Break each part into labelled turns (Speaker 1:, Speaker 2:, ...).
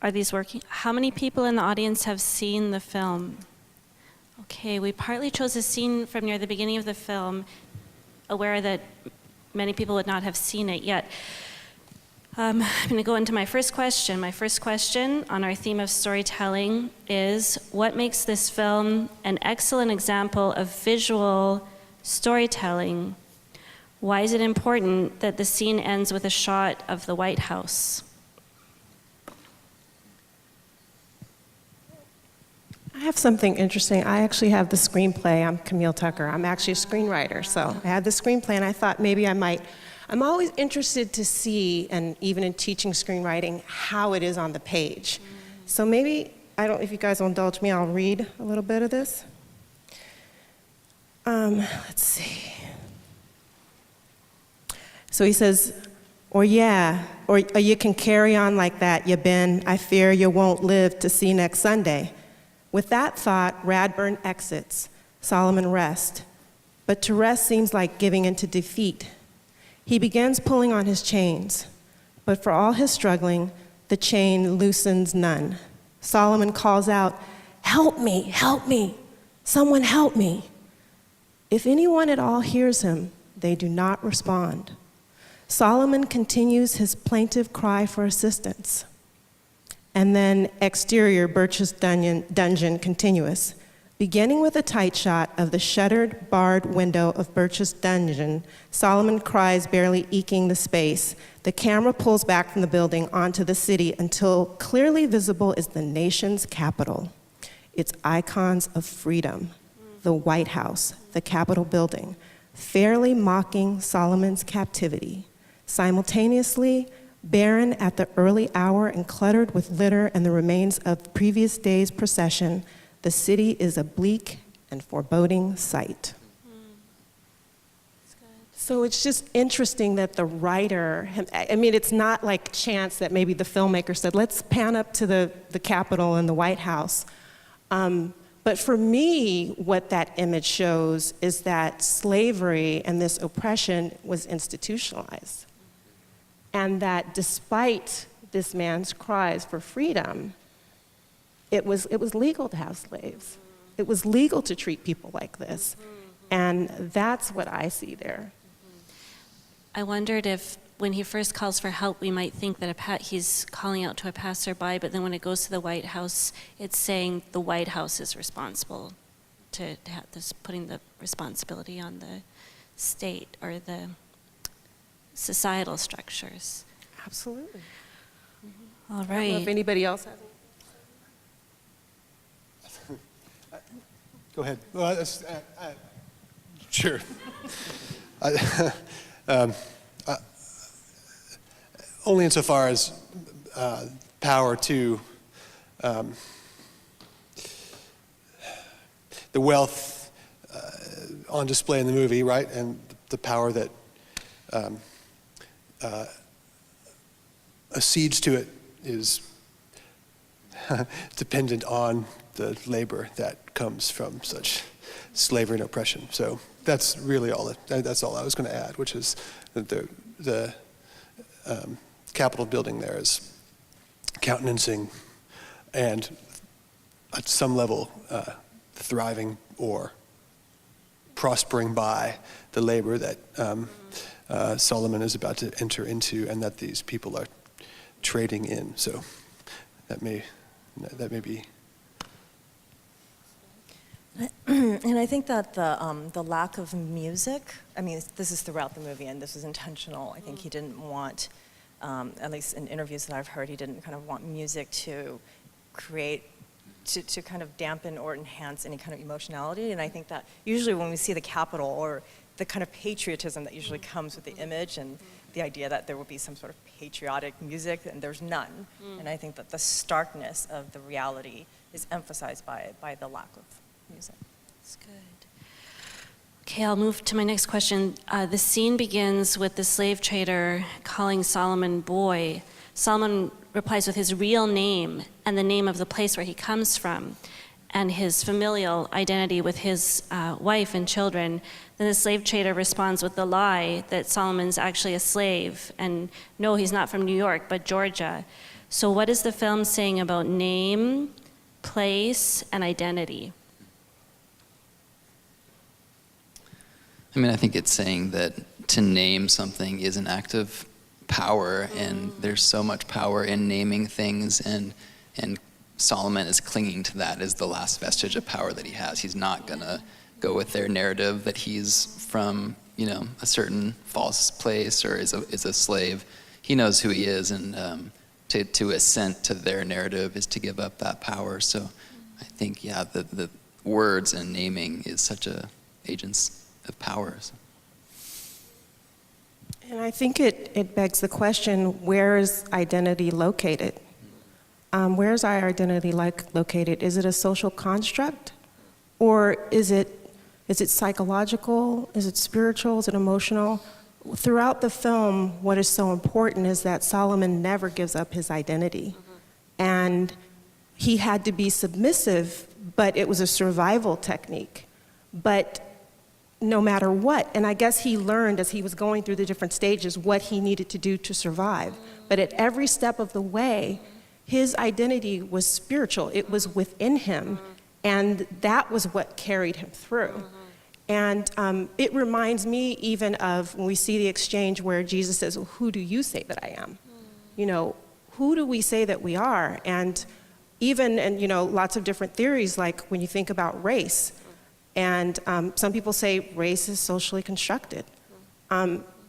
Speaker 1: are these working? How many people in the audience have seen the film? Okay, we partly chose a scene from near the beginning of the film, aware that many people would not have seen it yet. I'm going to go into my first question. My first question on our theme of storytelling is, what makes this film an excellent example of visual storytelling? Why is it important that the scene ends with a shot of the White House?
Speaker 2: I have something interesting. I actually have the screenplay. I'm Camille Tucker. I'm actually a screenwriter. So I had the screenplay, and I thought maybe I'm always interested to see, and even in teaching screenwriting, how it is on the page. So maybe, if you guys will indulge me, I'll read a little bit of this. Let's see. So he says, or you can carry on like that, you been. I fear you won't live to see next Sunday. With that thought, Radburn exits. Solomon rests. But to rest seems like giving into defeat. He begins pulling on his chains. But for all his struggling, the chain loosens none. Solomon calls out, "Help me, help me, someone help me." If anyone at all hears him, they do not respond. Solomon continues his plaintive cry for assistance. And then exterior Birch's dungeon continuous. Beginning with a tight shot of the shuttered, barred window of Birch's dungeon, Solomon cries, barely eking the space. The camera pulls back from the building onto the city until clearly visible is the nation's capital. Its icons of freedom, the White House, the Capitol building, fairly mocking Solomon's captivity. Simultaneously, barren at the early hour and cluttered with litter and the remains of the previous day's procession, the city is a bleak and foreboding sight. So it's just interesting that the writer, it's not like chance that maybe the filmmaker said, let's pan up to the Capitol and the White House. But for me, what that image shows is that slavery and this oppression was institutionalized. And that despite this man's cries for freedom, it was legal to have slaves. It was legal to treat people like this. And that's what I see there.
Speaker 1: I wondered if when he first calls for help, we might think that he's calling out to a passerby, but then when it goes to the White House, it's saying the White House is responsible to have this, putting the responsibility on the state or the societal structures.
Speaker 2: Absolutely.
Speaker 1: All right.
Speaker 2: I don't know if anybody else has any.
Speaker 3: Go ahead. Well, sure. Only insofar as power to the wealth on display in the movie, right, and the power that accedes to it is dependent on the labor that comes from such slavery and oppression. So that's really all. That's all I was going to add, which is that the Capitol building there is countenancing and at some level thriving or prospering by the labor that Solomon is about to enter into and that these people are trading in. So that may be.
Speaker 4: And I think that the lack of music, this is throughout the movie and this is intentional. I think he didn't want, at least in interviews that I've heard, he didn't kind of want music to create, to kind of dampen or enhance any kind of emotionality. And I think that usually when we see the Capitol or the kind of patriotism that usually comes with the image and the idea that there will be some sort of patriotic music, and there's none. And I think that the starkness of the reality is emphasized by the lack of music.
Speaker 1: That's good. Okay, I'll move to my next question. The scene begins with the slave trader calling Solomon boy. Solomon replies with his real name and the name of the place where he comes from and his familial identity with his wife and children. Then the slave trader responds with the lie that Solomon's actually a slave and no, he's not from New York, but Georgia. So what is the film saying about name, place, and identity?
Speaker 5: I mean, I think it's saying that to name something is an act of power, and there's so much power in naming things, and Solomon is clinging to that as the last vestige of power that he has. He's not gonna go with their narrative that he's from, a certain false place or is a slave. He knows who he is, and to assent to their narrative is to give up that power. So I think, the words and naming is such a agents of power. So.
Speaker 2: And I think it begs the question, where is identity located? Where is our identity located? Is it a social construct? Or is it psychological? Is it spiritual? Is it emotional? Throughout the film, what is so important is that Solomon never gives up his identity. And he had to be submissive, but it was a survival technique. But no matter what, and I guess he learned as he was going through the different stages what he needed to do to survive. But at every step of the way, his identity was spiritual. It was within him, and that was what carried him through. And it reminds me even of when we see the exchange where Jesus says, well, who do you say that I am? Who do we say that we are? And even, lots of different theories, like when you think about race, and some people say race is socially constructed.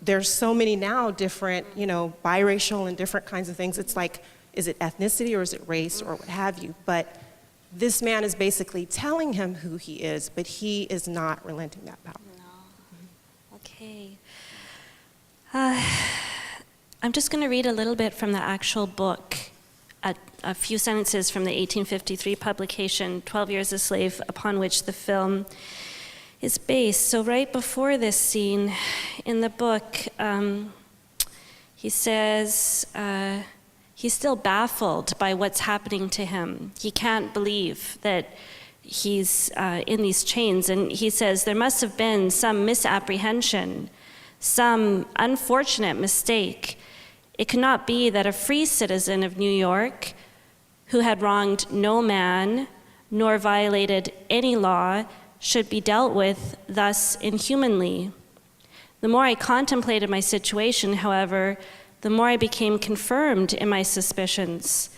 Speaker 2: There's so many now different, biracial and different kinds of things. It's like, is it ethnicity or is it race or what have you? But this man is basically telling him who he is, but he is not relenting that power.
Speaker 1: No. Okay. I'm just going to read a little bit from the actual book, a few sentences from the 1853 publication, 12 Years a Slave, upon which the film is based. So right before this scene in the book, he says he's still baffled by what's happening to him. He can't believe that he's in these chains. And he says there must have been some misapprehension, some unfortunate mistake. It could not be that a free citizen of New York who had wronged no man nor violated any law should be dealt with thus inhumanly. The more I contemplated my situation, however, the more I became confirmed in my suspicions.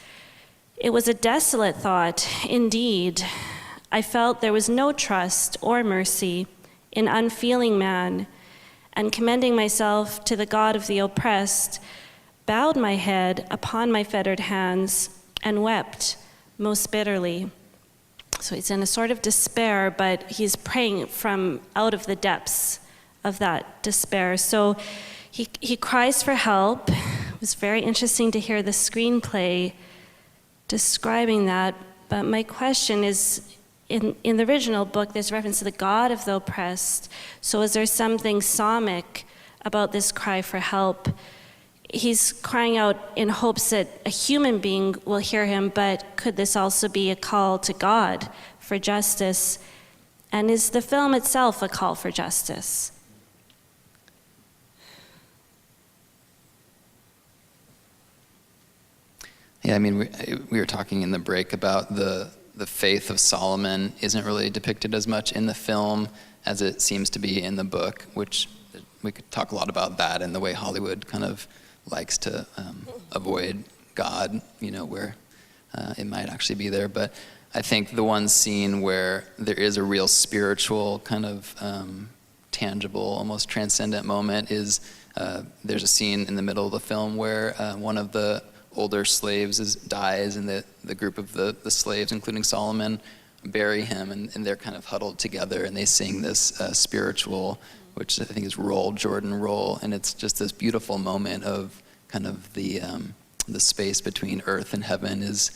Speaker 1: It was a desolate thought, indeed. I felt there was no trust or mercy in unfeeling man, and commending myself to the God of the oppressed, bowed my head upon my fettered hands and wept most bitterly. So he's in a sort of despair, but he's praying from out of the depths of that despair. So he cries for help. It was very interesting to hear the screenplay describing that. But my question is, in the original book, there's reference to the God of the oppressed. So is there something psalmic about this cry for help? He's crying out in hopes that a human being will hear him, but could this also be a call to God for justice? And is the film itself a call for justice?
Speaker 5: Yeah, I mean, we were talking in the break about the faith of Solomon isn't really depicted as much in the film as it seems to be in the book, which we could talk a lot about that and the way Hollywood kind of likes to avoid God, where it might actually be there. But I think the one scene where there is a real spiritual kind of tangible, almost transcendent moment is there's a scene in the middle of the film where one of the older slaves dies, and the group of the slaves, including Solomon, bury him, and they're kind of huddled together, and they sing this spiritual, which I think is Roll, Jordan, Roll, and it's just this beautiful moment of kind of the space between earth and heaven is,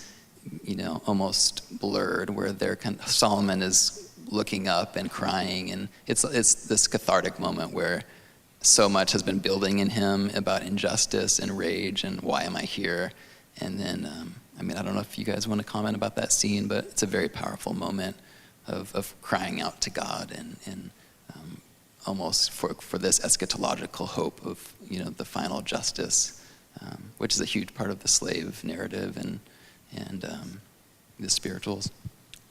Speaker 5: almost blurred, where Solomon is looking up and crying, and it's this cathartic moment where so much has been building in him about injustice and rage and why am I here, and then I don't know if you guys want to comment about that scene, but it's a very powerful moment of crying out to God and almost for this eschatological hope of the final justice which is a huge part of the slave narrative and the spirituals.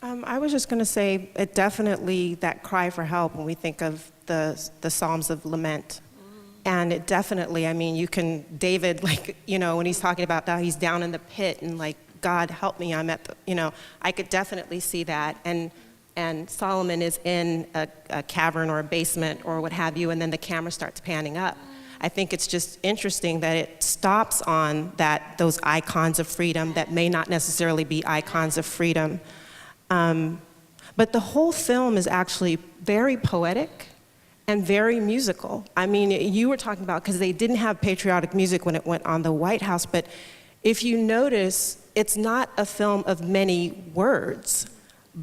Speaker 2: I was just going to say, it definitely, that cry for help when we think of the Psalms of Lament. And it definitely, I mean, David, like, you know, when he's talking about that, he's down in the pit and like, God help me, I'm at the, you know, I could definitely see that. And Solomon is in a cavern or a basement or what have you, and then the camera starts panning up. I think it's just interesting that it stops on those icons of freedom that may not necessarily be icons of freedom. But the whole film is actually very poetic and very musical. I mean, you were talking about, because they didn't have patriotic music when it went on the White House, but if you notice, it's not a film of many words,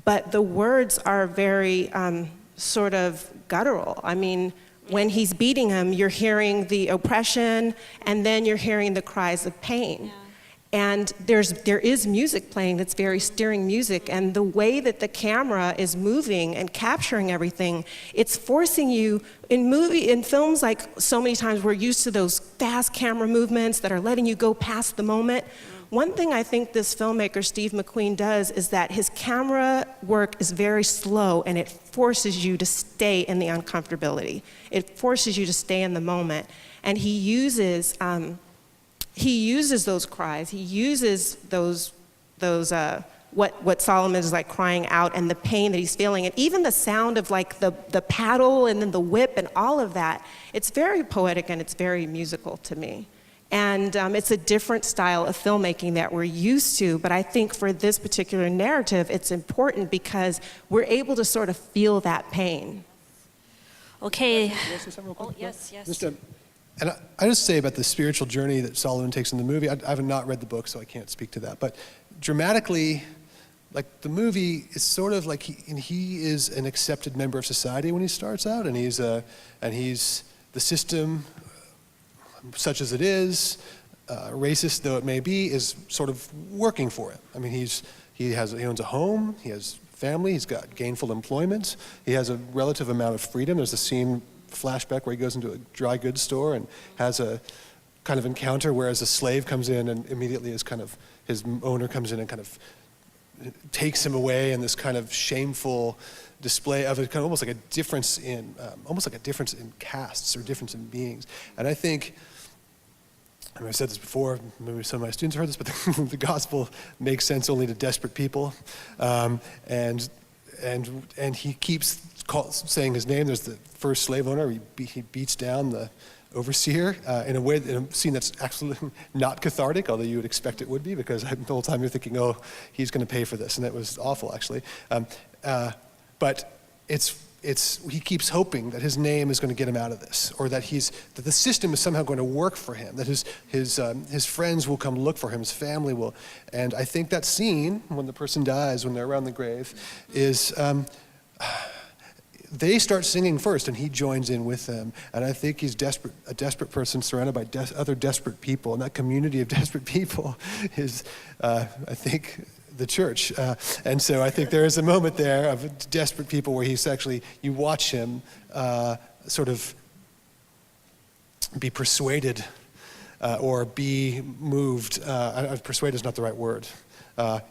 Speaker 2: but the words are very sort of guttural. I mean, when he's beating him, you're hearing the oppression, and then you're hearing the cries of pain. Yeah. And there is music playing that's very stirring music, and the way that the camera is moving and capturing everything, it's forcing you, in films like so many times we're used to those fast camera movements that are letting you go past the moment. One thing I think this filmmaker, Steve McQueen, does is that his camera work is very slow, and it forces you to stay in the uncomfortability. It forces you to stay in the moment. And he uses those cries. He uses those what Solomon is like crying out, and the pain that he's feeling, and even the sound of like the paddle and then the whip and all of that. It's very poetic and it's very musical to me. And it's a different style of filmmaking that we're used to, but I think for this particular narrative, it's important because we're able to sort of feel that pain.
Speaker 1: Okay.
Speaker 3: Can I say something real quick?
Speaker 1: Oh, yes.
Speaker 3: And I just say about the spiritual journey that Solomon takes in the movie, I have not read the book, so I can't speak to that. But dramatically, like the movie is sort of like he is an accepted member of society when he starts out, and he's the system, such as it is, racist though it may be, is sort of working for him. I mean, he owns a home, he has family, he's got gainful employment, he has a relative amount of freedom. There's a scene flashback where he goes into a dry goods store and has a kind of encounter, whereas a slave comes in and immediately his owner comes in and kind of takes him away in this kind of shameful display of it, kind of almost like a difference in castes or difference in beings. And I think, I mean, I've said this before, maybe some of my students have heard this, but the gospel makes sense only to desperate people, and he keeps saying his name. There's the first slave owner. He beats down the overseer in a scene that's absolutely not cathartic, although you would expect it would be, because the whole time you're thinking, oh, he's going to pay for this, and that was awful, actually. But he keeps hoping that his name is going to get him out of this, or that the system is somehow going to work for him, that his friends will come look for him, his family will. And I think that scene, when the person dies, when they're around the grave, is they start singing first, and he joins in with them. And I think he's a desperate person surrounded by other desperate people, and that community of desperate people is, I think, the church. And so I think there is a moment there of desperate people where you watch him sort of be persuaded or be moved, persuaded is not the right word,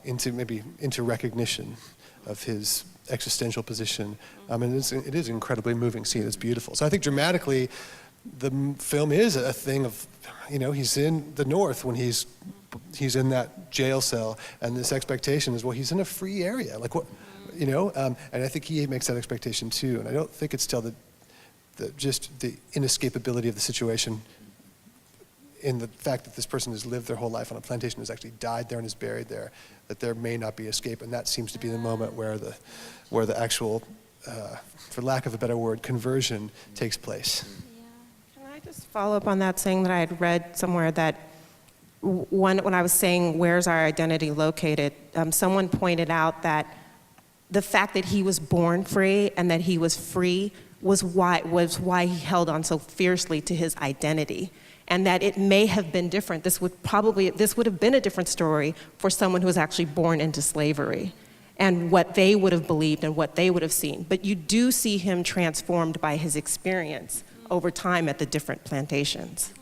Speaker 3: into recognition of his existential position. And it is an incredibly moving scene. It's beautiful. So I think dramatically, the film is a thing of, he's in the North when he's in that jail cell, and this expectation is, well, he's in a free area, like what, and I think he makes that expectation too. And I don't think it's till just the inescapability of the situation, in the fact that this person has lived their whole life on a plantation, has actually died there and is buried there, that there may not be escape. And that seems to be the moment where the actual, for lack of a better word, conversion takes place.
Speaker 2: Yeah. Can I just follow up on that, saying that I had read somewhere that when I was saying, where's our identity located, someone pointed out that the fact that he was born free and that he was free was why he held on so fiercely to his identity. And that it may have been different. This would have been a different story for someone who was actually born into slavery, and what they would have believed and what they would have seen. But you do see him transformed by his experience over time at the different plantations.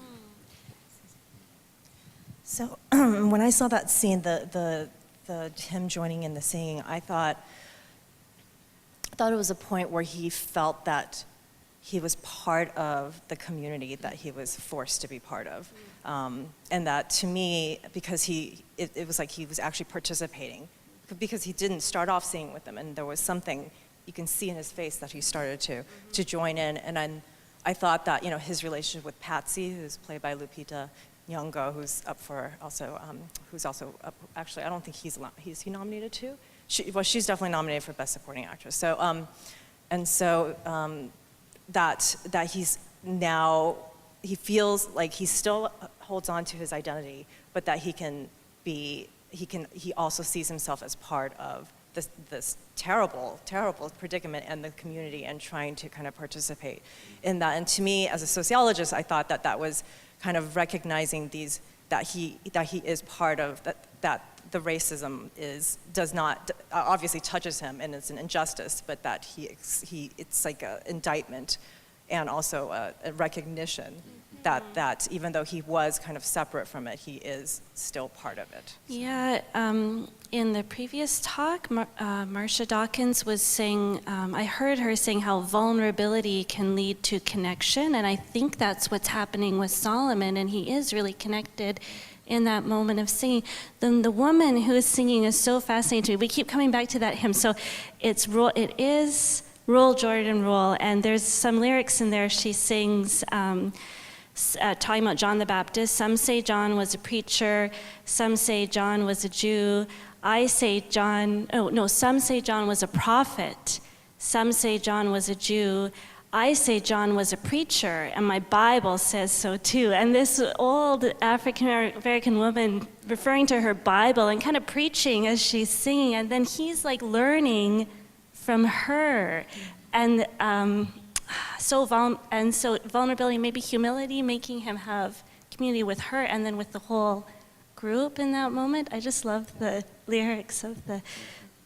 Speaker 4: So when I saw that scene, the him joining in the singing, I thought it was a point where he felt that he was part of the community that he was forced to be part of. And that to me, because it was like he was actually participating, because he didn't start off singing with them, and there was something you can see in his face that he started to join in. And I thought that, you know, his relationship with Patsy, who's played by Lupita Nyong'o, who's up for also, who's also up, actually, I don't think is he nominated too? She's definitely nominated for Best Supporting Actress. So, that he's now, he feels like he still holds on to his identity, but that he also sees himself as part of this terrible, terrible predicament and the community, and trying to kind of participate in that. And to me, as a sociologist, I thought that was kind of recognizing that he is part of that the racism does not obviously touches him, and it's an injustice, but that it's like an indictment and also a recognition that even though he was kind of separate from it, he is still part of it.
Speaker 1: Yeah, in the previous talk, Marcia Dawkins was saying, I heard her saying how vulnerability can lead to connection, and I think that's what's happening with Solomon, and he is really connected in that moment of singing. Then the woman who is singing is so fascinating to me. We keep coming back to that hymn. So it is Roll, Jordan, Roll, and there's some lyrics in there. She sings, talking about John the Baptist. Some say John was a preacher. Some say John was a Jew. Some say John was a prophet. Some say John was a Jew. I say John was a preacher, and my Bible says so too. And this old African-American woman referring to her Bible and kind of preaching as she's singing, and then he's like learning from her. And so vulnerability, maybe humility, making him have community with her and then with the whole group in that moment. I just love the lyrics of the.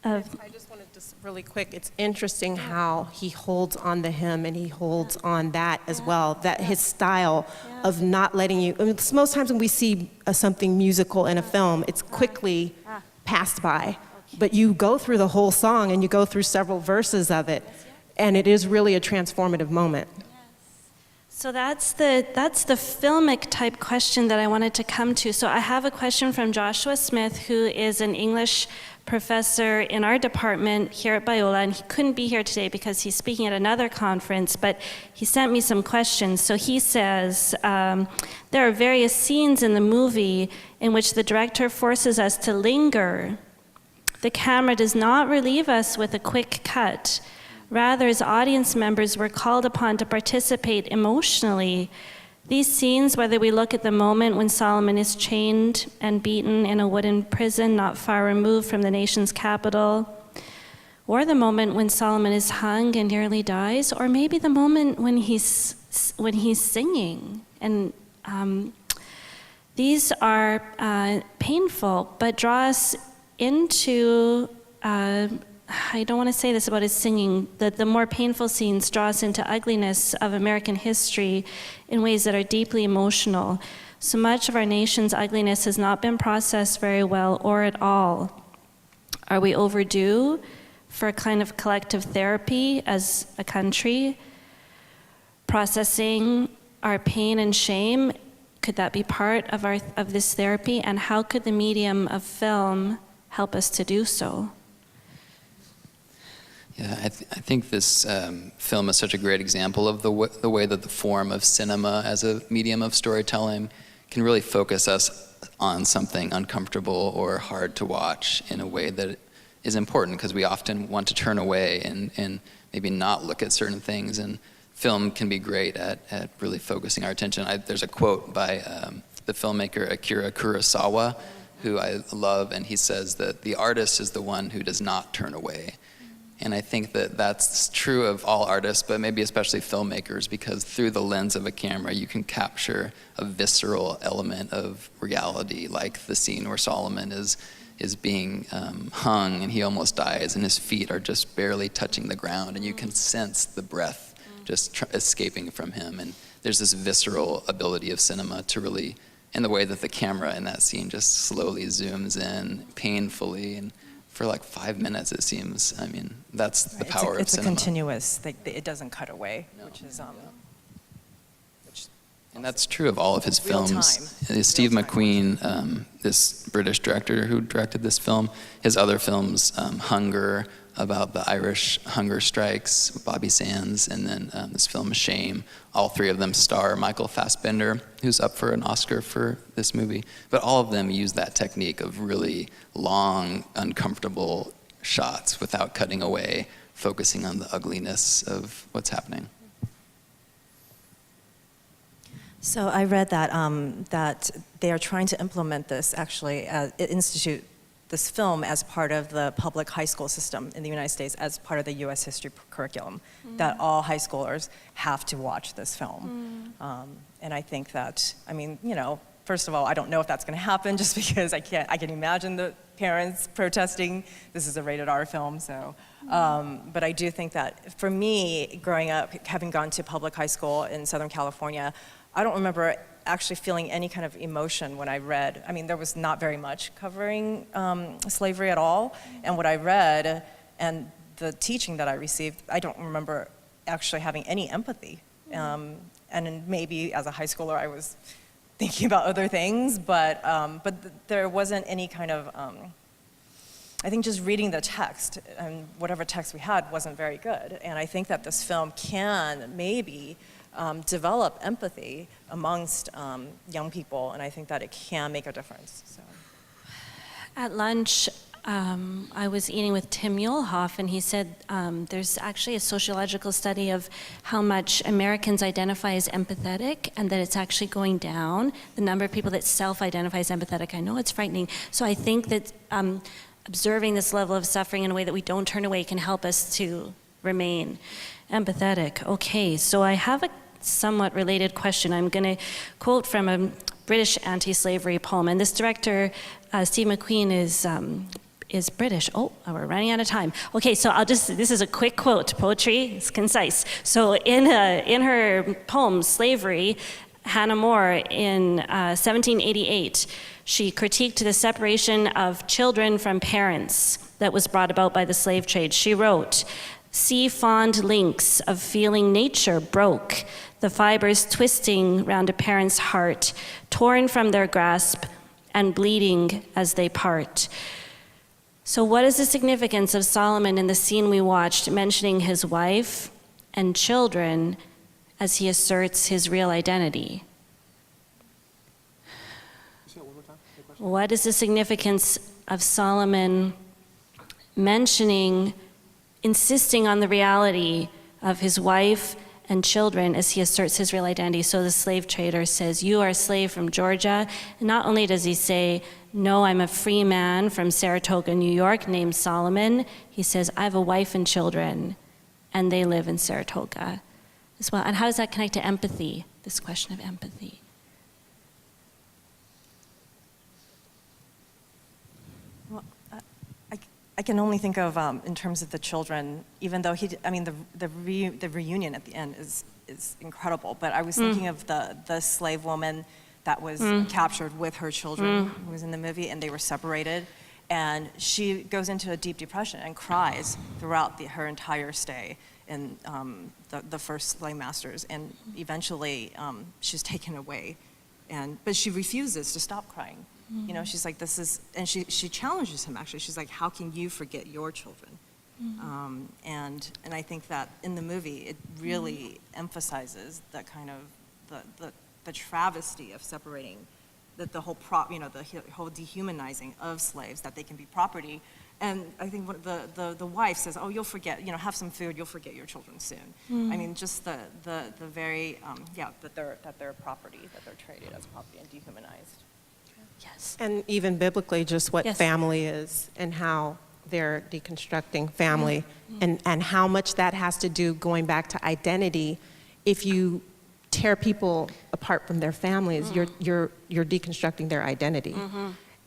Speaker 2: I just wanted to really quick. It's interesting how he holds on to him, and he holds on that as well. That his style of not letting you. I mean, most times when we see something musical in a film, it's quickly passed by. But you go through the whole song, and you go through several verses of it. And it is really a transformative moment.
Speaker 1: Yes. So that's the filmic type question that I wanted to come to. So I have a question from Joshua Smith, who is an English professor in our department here at Biola, and he couldn't be here today because he's speaking at another conference, but he sent me some questions. So he says, there are various scenes in the movie in which the director forces us to linger. The camera does not relieve us with a quick cut. Rather, as audience members, we're called upon to participate emotionally. These scenes, whether we look at the moment when Solomon is chained and beaten in a wooden prison not far removed from the nation's capital, or the moment when Solomon is hung and nearly dies, or maybe the moment when he's singing. And these are painful, but draw us into I don't want to say this about his singing, that the more painful scenes draw us into ugliness of American history in ways that are deeply emotional. So much of our nation's ugliness has not been processed very well or at all. Are we overdue for a kind of collective therapy as a country? Processing our pain and shame, could that be part of this therapy? And how could the medium of film help us to do so?
Speaker 5: Yeah, I think this film is such a great example of the way that the form of cinema as a medium of storytelling can really focus us on something uncomfortable or hard to watch in a way that is important, because we often want to turn away and maybe not look at certain things, and film can be great at really focusing our attention. There's a quote by the filmmaker Akira Kurosawa, who I love, and he says that the artist is the one who does not turn away. And I think that that's true of all artists, but maybe especially filmmakers, because through the lens of a camera, you can capture a visceral element of reality, like the scene where Solomon is being hung and he almost dies and his feet are just barely touching the ground, and you can sense the breath just escaping from him. And there's this visceral ability of cinema to really and the way that the camera in that scene just slowly zooms in painfully, and for like 5 minutes it seems. I mean, that's the power of
Speaker 4: it's
Speaker 5: cinema.
Speaker 4: It's a continuous, it doesn't cut away, which is,
Speaker 5: and that's true of all of his
Speaker 4: Real
Speaker 5: films.
Speaker 4: time.
Speaker 5: Steve
Speaker 4: Real time.
Speaker 5: McQueen, this British director who directed this film, his other films, Hunger, about the Irish hunger strikes, Bobby Sands, and then this film Shame, all three of them star Michael Fassbender, who's up for an Oscar for this movie. But all of them use that technique of really long, uncomfortable shots without cutting away, focusing on the ugliness of what's happening.
Speaker 4: So I read that that they are trying to implement this, actually, institute this film as part of the public high school system in the United States, as part of the U.S. history curriculum, that all high schoolers have to watch this film. And I think that, I mean, you know, first of all, I don't know if that's going to happen, just because I can imagine the parents protesting. This is a rated R film, so. But I do think that, for me, growing up, having gone to public high school in Southern California, I don't remember actually feeling any kind of emotion when I read. I mean, there was not very much covering slavery at all. And what I read and the teaching that I received, I don't remember actually having any empathy. And then maybe as a high schooler, I was thinking about other things, but there wasn't any kind of, I think just reading the text, and whatever text we had wasn't very good. And I think that this film can maybe develop empathy amongst young people, and I think that it can make a difference. So.
Speaker 1: At lunch, I was eating with Tim Muehlhoff, and he said there's actually a sociological study of how much Americans identify as empathetic, and that it's actually going down, the number of people that self-identify as empathetic. I know it's frightening. So I think that observing this level of suffering in a way that we don't turn away can help us to remain empathetic. Okay, so I have a somewhat related question. I'm going to quote from a British anti-slavery poem, and this director, Steve McQueen, is British. Oh, we're running out of time. Okay, so this is a quick quote. Poetry is concise. So in her poem, Slavery, Hannah More, in 1788, she critiqued the separation of children from parents that was brought about by the slave trade. She wrote, "See fond links of feeling nature broke, the fibers twisting round a parent's heart, torn from their grasp and bleeding as they part." So what is the significance of Solomon in the scene we watched, mentioning his wife and children as he asserts his real identity? What is the significance of Solomon insisting on the reality of his wife and children as he asserts his real identity? So the slave trader says, "You are a slave from Georgia." And not only does he say, "No, I'm a free man from Saratoga, New York, named Solomon," he says, "I have a wife and children, and they live in Saratoga as well." And how does that connect to empathy, this question of empathy?
Speaker 4: I can only think of, in terms of the children, even though the reunion at the end is incredible, but I was thinking of the slave woman that was captured with her children, who was in the movie, and they were separated, and she goes into a deep depression and cries throughout her entire stay in the first slave masters, and eventually she's taken away, but she refuses to stop crying. You know, she's like, this is, and she challenges him, actually. She's like, how can you forget your children? And I think that in the movie, it really emphasizes that kind of, the travesty of separating, the whole whole dehumanizing of slaves, that they can be property. And I think the wife says, "Oh, you'll forget, have some food, you'll forget your children soon." I mean, just the very, that they're property, that they're traded as property and dehumanized.
Speaker 1: Yes.
Speaker 2: And even biblically, just what family is and how they're deconstructing family and how much that has to do, going back to identity. If you tear people apart from their families, you're deconstructing their identity.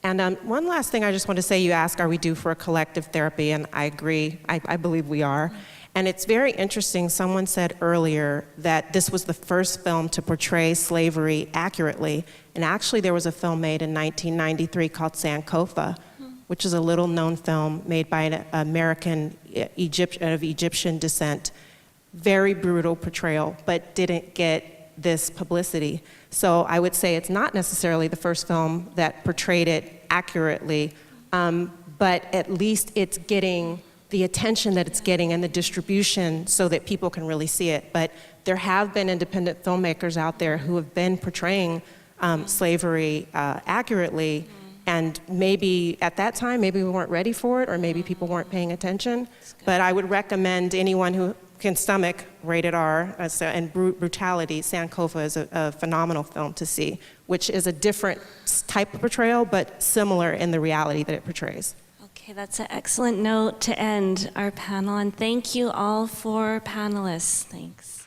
Speaker 2: And one last thing I just want to say, you ask, are we due for a collective therapy? And I agree, I believe we are. And it's very interesting, someone said earlier that this was the first film to portray slavery accurately, and actually there was a film made in 1993 called Sankofa, which is a little-known film made by an American of Egyptian descent. Very brutal portrayal, but didn't get this publicity. So I would say it's not necessarily the first film that portrayed it accurately, but at least it's getting the attention that it's getting and the distribution so that people can really see it. But there have been independent filmmakers out there who have been portraying slavery accurately, and maybe at that time, maybe we weren't ready for it, or maybe people weren't paying attention. But I would recommend anyone who can stomach rated R and brutality, Sankofa is a phenomenal film to see, which is a different type of portrayal, but similar in the reality that it portrays.
Speaker 1: Okay, that's an excellent note to end our panel, and thank you all four panelists. Thanks.